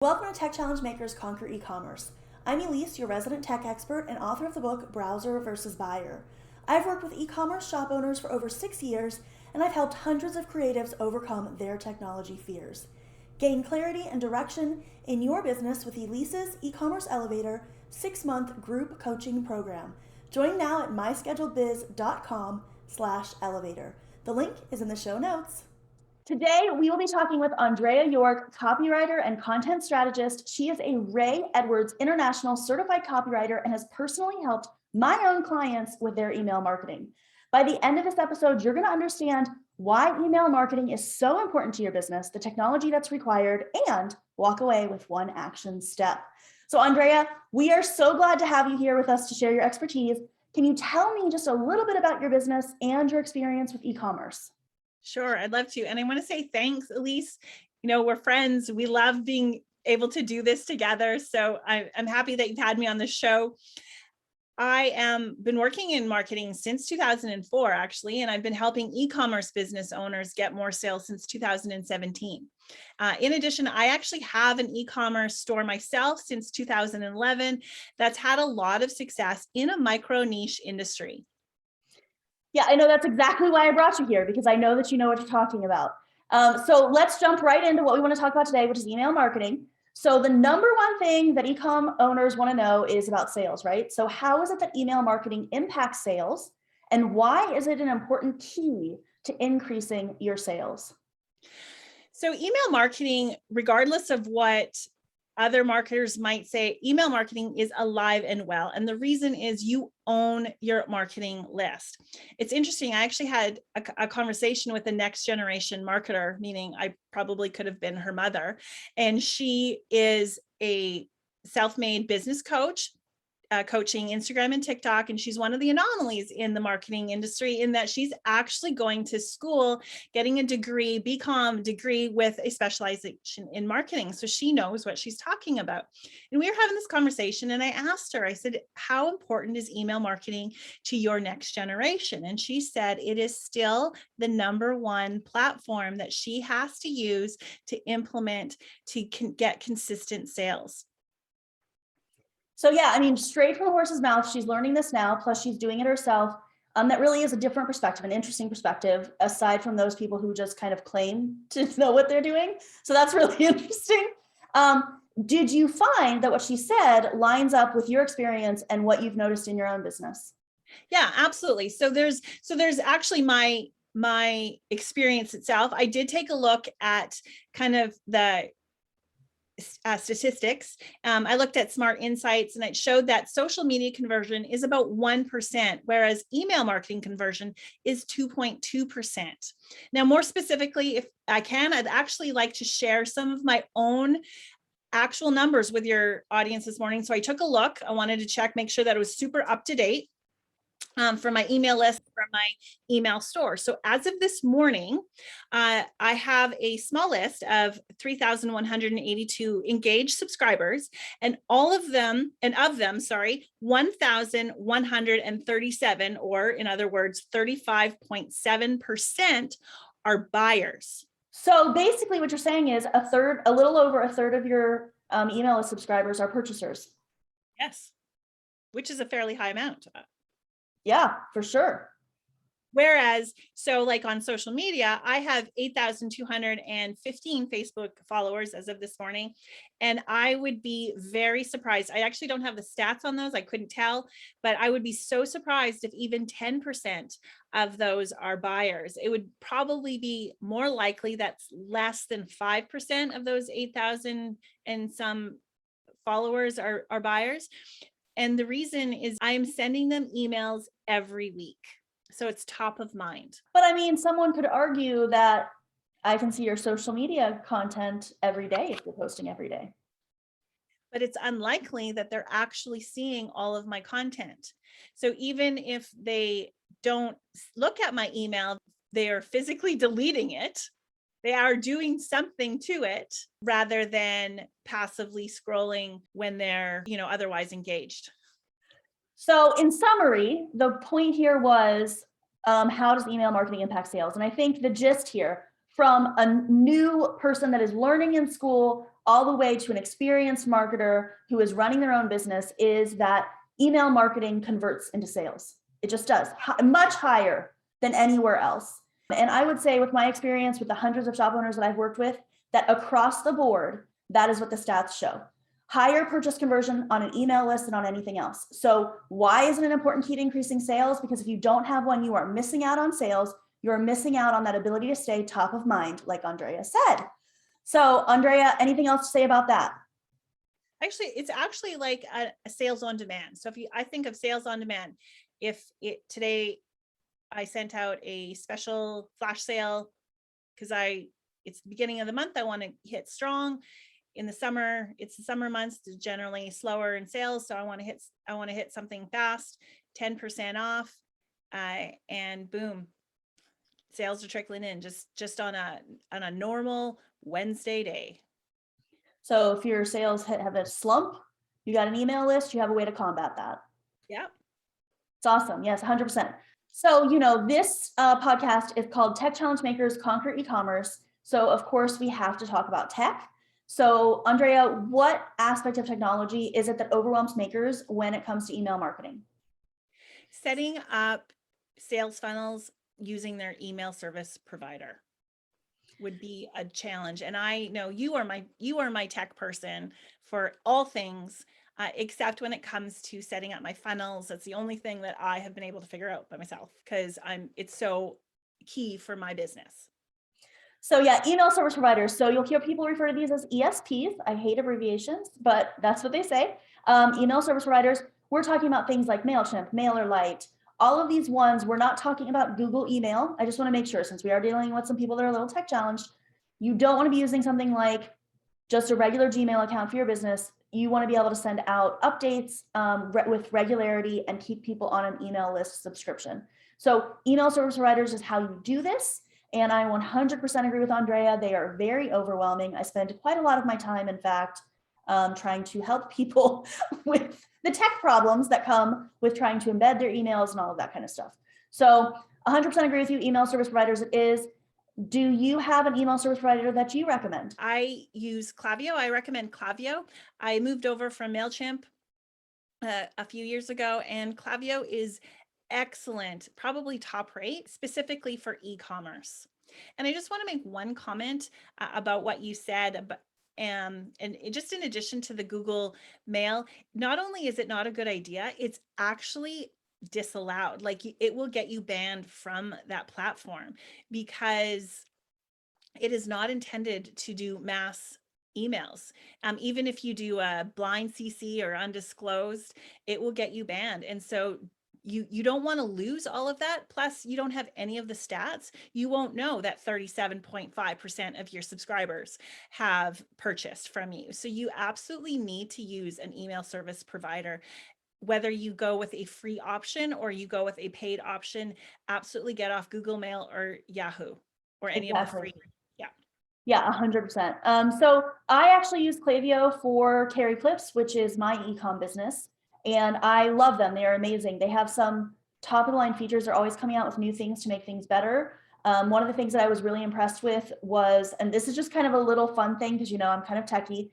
Welcome to Tech Challenge Makers Conquer E-Commerce. I'm ELISE, your resident tech expert and author of the book Browser versus Buyer. I've worked with e-commerce shop owners for over 6 years, and I've helped hundreds of creatives overcome their technology fears. Gain clarity and direction in your business with ELISE's E-Commerce Elevator 6-month group coaching program. Join now at MyScheduledBiz.com/elevator. The link is in the show notes. Today, we will be talking with Andrea York, copywriter and content strategist. She is a Ray Edwards International certified copywriter and has personally helped my own clients with their email marketing. By the end of this episode, you're going to understand why email marketing is so important to your business, the technology that's required, and walk away with one action step. So Andrea, we are so glad to have you here with us to share your expertise. Can you tell me just a little bit about your business and your experience with e-commerce? Sure, I'd love to. And I want to say thanks, Elise. You know, we're friends. We love being able to do this together. So I'm happy that you've had me on the show. I am been working in marketing since 2004, actually, and I've been helping e-commerce business owners get more sales since 2017. In addition, I actually have an e-commerce store myself since 2011 that's had a lot of success in a micro niche industry. Yeah, I know that's exactly why I brought you here, because I know that you know what you're talking about. So let's jump right into what we want to talk about today, which is email marketing. So the number one thing that e-com owners want to know is about sales, right? So how is it that email marketing impacts sales, and why is it an important key to increasing your sales? So email marketing, regardless of what other marketers might say, email marketing is alive and well. And the reason is you own your marketing list. It's interesting. I actually had a conversation with a next generation marketer, meaning I probably could have been her mother. And she is a self-made business coach, coaching Instagram and TikTok. And she's one of the anomalies in the marketing industry in that she's actually going to school, getting a degree, BCom degree with a specialization in marketing. So she knows what she's talking about. And we were having this conversation and I asked her, I said, how important is email marketing to your next generation? And she said, it is still the #1 platform that she has to use to implement to get consistent sales. So yeah, I mean, straight from the horse's mouth, she's learning this now, plus she's doing it herself. That really is a different perspective, an interesting perspective, aside from those people who just kind of claim to know what they're doing. So that's really interesting. Did you find that what she said lines up with your experience and what you've noticed in your own business? Yeah, absolutely. So there's actually my experience itself. I did take a look at kind of the statistics. I looked at Smart Insights and it showed that social media conversion is about 1%, whereas email marketing conversion is 2.2%. Now, more specifically, if I can, I'd actually like to share some of my own actual numbers with your audience this morning. So I took a look. I wanted to check, make sure that it was super up to date. For my email list, from my email store. So as of this morning, I have a small list of 3,182 engaged subscribers, and of them, 1,137, or in other words, 35.7% are buyers. So basically what you're saying is a little over a third of your email list subscribers are purchasers. Yes, which is a fairly high amount. Yeah, for sure. Whereas, so like on social media, I have 8,215 Facebook followers as of this morning, and I would be very surprised. I actually don't have the stats on those. I couldn't tell, but I would be so surprised if even 10% of those are buyers. It would probably be more likely that's less than 5% of those 8,000 and some followers are buyers. And the reason is I'm sending them emails every week. So it's top of mind. But I mean, someone could argue that I can see your social media content every day if you're posting every day. But it's unlikely that they're actually seeing all of my content. So even if they don't look at my email, they are physically deleting it. They are doing something to it rather than passively scrolling when they're, otherwise engaged. So in summary, the point here was, how does email marketing impact sales? And I think the gist here, from a new person that is learning in school all the way to an experienced marketer who is running their own business, is that email marketing converts into sales. It just does, much higher than anywhere else. And I would say, with my experience with the hundreds of shop owners that I've worked with, that across the board, that is what the stats show. Higher purchase conversion on an email list than on anything else. So why is it an important key to increasing sales? Because if you don't have one, you are missing out on sales. You're missing out on that ability to stay top of mind, like Andrea said. So Andrea, anything else to say about that? Actually, it's actually like a sales on demand. So I think of sales on demand, today I sent out a special flash sale because it's the beginning of the month. I want to hit strong. In the summer, it's the summer months, generally slower in sales. So I want to hit something fast, 10% off, and boom, sales are trickling in just on a normal Wednesday day. So if your sales have a slump, you got an email list, you have a way to combat that. Yeah. It's awesome. Yes, 100%. So, this podcast is called Tech Challenge Makers Conquer E-commerce. So of course we have to talk about tech. So Andrea, what aspect of technology is it that overwhelms makers when it comes to email marketing? Setting up sales funnels using their email service provider would be a challenge. And I know you are my tech person for all things, except when it comes to setting up my funnels. That's the only thing that I have been able to figure out by myself, because it's so key for my business. So yeah, email service providers. So you'll hear people refer to these as ESPs. I hate abbreviations, but that's what they say. Email service providers. We're talking about things like MailChimp, MailerLite, all of these ones. We're not talking about Google email. I just want to make sure, since we are dealing with some people that are a little tech challenged, you don't want to be using something like just a regular Gmail account for your business. You want to be able to send out updates with regularity and keep people on an email list subscription. So email service providers is how you do this. And I 100% agree with Andrea. They are very overwhelming. I spend quite a lot of my time, in fact, trying to help people with the tech problems that come with trying to embed their emails and all of that kind of stuff. So 100% agree with you. Email service providers it is. Do you have an email service provider that you recommend? I use Klaviyo. I recommend Klaviyo. I moved over from MailChimp a few years ago, and Klaviyo is excellent, probably top rate, specifically for e-commerce. And I just want to make one comment about what you said. And just in addition to the Google Mail, not only is it not a good idea, it's actually disallowed. Like, it will get you banned from that platform because it is not intended to do mass emails. Even if you do a blind CC or undisclosed, it will get you banned. And so you don't want to lose all of that. Plus, you don't have any of the stats. You won't know that 37.5% of your subscribers have purchased from you. So you absolutely need to use an email service provider. Whether you go with a free option or you go with a paid option, absolutely get off Google Mail or Yahoo or any of the free. Yeah, 100%. So I actually use Klaviyo for Carry Clips, which is my e-com business. And I love them. They are amazing. They have some top of the line features. They're always coming out with new things to make things better. One of the things that I was really impressed with was, and this is just kind of a little fun thing because, I'm kind of techie.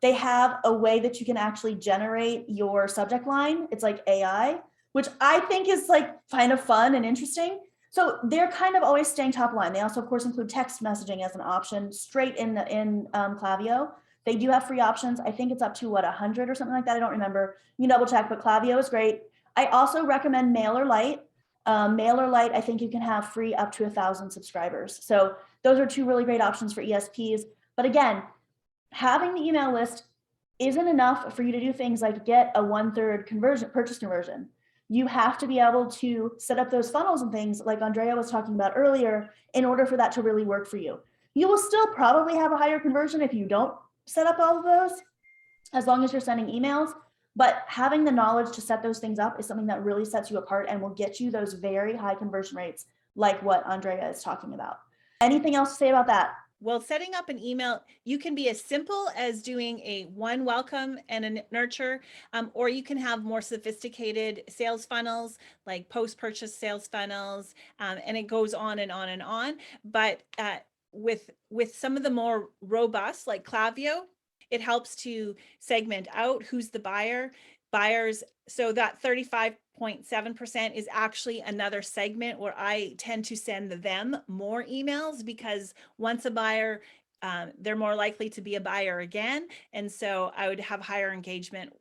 They have a way that you can actually generate your subject line. It's like AI, which I think is like kind of fun and interesting. So they're kind of always staying top line. They also, of course, include text messaging as an option straight in Klaviyo. They do have free options. I think it's up to 100 or something like that. I don't remember. You can double check, but Klaviyo is great. I also recommend MailerLite. MailerLite, I think you can have free up to 1,000 subscribers. So those are two really great options for ESPs. But again, having the email list isn't enough for you to do things like get a 1/3 purchase conversion. You have to be able to set up those funnels and things like Andrea was talking about earlier in order for that to really work for you. You will still probably have a higher conversion if you don't set up all of those, as long as you're sending emails. But having the knowledge to set those things up is something that really sets you apart and will get you those very high conversion rates like what Andrea is talking about. Anything else to say about that? Well, setting up an email, you can be as simple as doing a one welcome and a nurture, or you can have more sophisticated sales funnels like post-purchase sales funnels, and it goes on and on and on. But with some of the more robust, like Klaviyo, it helps to segment out who's the buyers. So that 35.7% is actually another segment where I tend to send them more emails, because once a buyer, they're more likely to be a buyer again. And so I would have higher engagement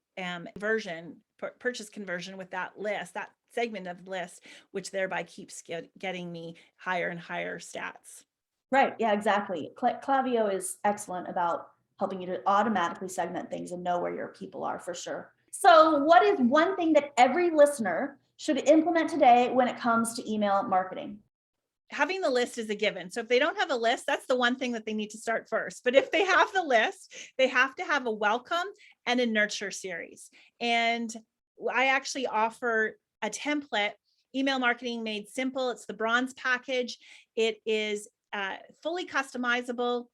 purchase conversion with that list, that segment of the list, which thereby keeps getting me higher and higher stats. Right. Yeah, exactly. Klaviyo is excellent about helping you to automatically segment things and know where your people are, for sure. So what is one thing that every listener should implement today when it comes to email marketing? Having the list is a given. So if they don't have a list, that's the one thing that they need to start first. But if they have the list, they have to have a welcome and a nurture series. And I actually offer a template, Email Marketing Made Simple. It's the bronze package. It is fully customizable.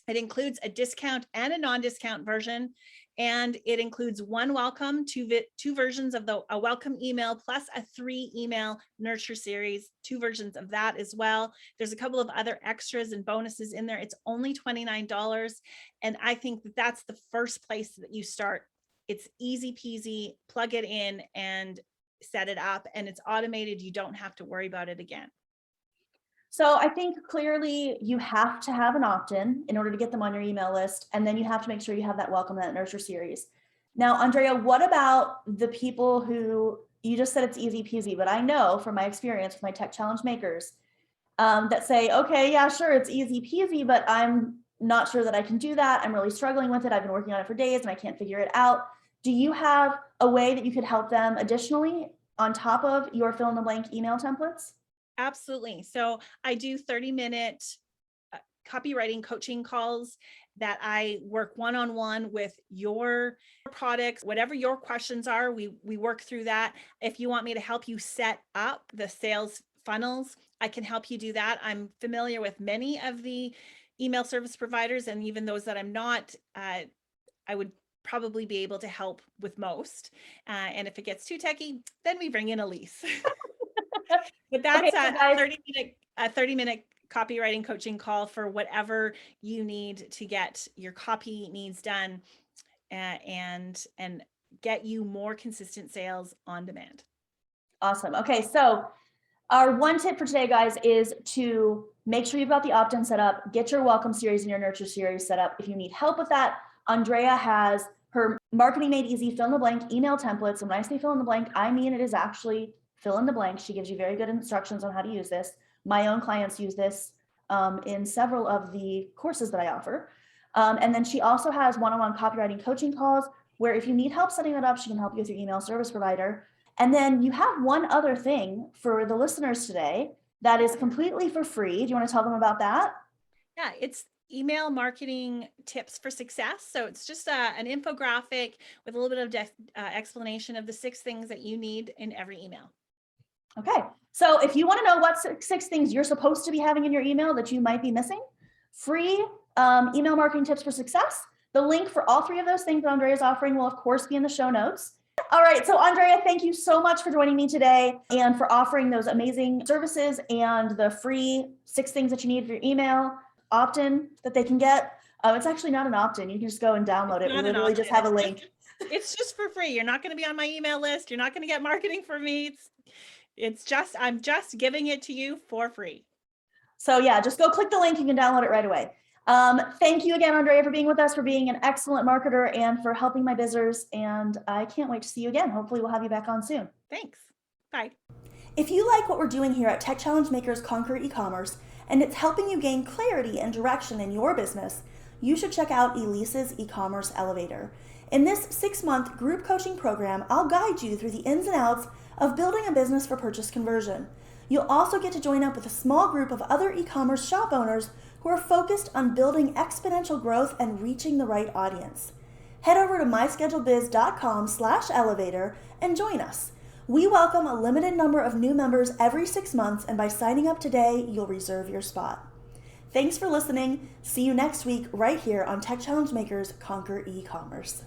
It includes a discount and a non-discount version. And it includes one welcome, two versions of a welcome email, plus a 3 email nurture series, 2 versions of that as well. There's a couple of other extras and bonuses in there. It's only $29. And I think that that's the first place that you start. It's easy peasy, plug it in and set it up, and it's automated. You don't have to worry about it again. So I think clearly you have to have an opt-in in order to get them on your email list. And then you have to make sure you have that welcome, that nurture series. Now, Andrea, what about the people who, you just said it's easy peasy, but I know from my experience with my tech challenge makers that say, okay, yeah, sure, it's easy peasy, but I'm not sure that I can do that. I'm really struggling with it. I've been working on it for days and I can't figure it out. Do you have a way that you could help them additionally on top of your fill in the blank email templates? Absolutely. So I do 30-minute copywriting coaching calls that I work one-on-one with your products, whatever your questions are, we work through that. If you want me to help you set up the sales funnels, I can help you do that. I'm familiar with many of the email service providers, and even those that I'm not, I would probably be able to help with most. And if it gets too techy, then we bring in ELISE. But that's okay, a 30-minute copywriting coaching call for whatever you need to get your copy needs done, and get you more consistent sales on demand. Awesome. Okay, so our one tip for today, guys, is to make sure you've got the opt-in set up, get your welcome series and your nurture series set up. If you need help with that, Andrea has her Marketing Made Easy fill in the blank email templates. And when I say fill in the blank, I mean it is actually fill in the blank. She gives you very good instructions on how to use this. My own clients use this in several of the courses that I offer. And then she also has one-on-one copywriting coaching calls where if you need help setting that up, she can help you with your email service provider. And then you have one other thing for the listeners today that is completely for free. Do you want to tell them about that? Yeah, it's email marketing tips for success. So it's just an infographic with a little bit of explanation of the 6 things that you need in every email. Okay, so if you want to know what 6 things you're supposed to be having in your email that you might be missing, free email marketing tips for success. The link for all 3 of those things that Andrea is offering will, of course, be in the show notes. All right, so Andrea, thank you so much for joining me today and for offering those amazing services and the free 6 things that you need for your email opt-in that they can get. It's actually not an opt-in. You can just go and download it. We literally just have a link. It's just for free. You're not going to be on my email list. You're not going to get marketing from me. I'm just giving it to you for free. So yeah, just go click the link. You can download it right away. Thank you again, Andrea, for being with us, for being an excellent marketer and for helping my bizzers. And I can't wait to see you again. Hopefully we'll have you back on soon. Thanks. Bye. If you like what we're doing here at Tech Challenge Makers Conquer E-commerce, and it's helping you gain clarity and direction in your business, you should check out ELISE's e-commerce elevator. In this 6-month group coaching program, I'll guide you through the ins and outs of building a business for purchase conversion. You'll also get to join up with a small group of other e-commerce shop owners who are focused on building exponential growth and reaching the right audience. Head over to myscheduledbiz.com/elevator and join us. We welcome a limited number of new members every 6 months, and by signing up today, you'll reserve your spot. Thanks for listening. See you next week right here on Tech Challenge Makers Conquer E-commerce.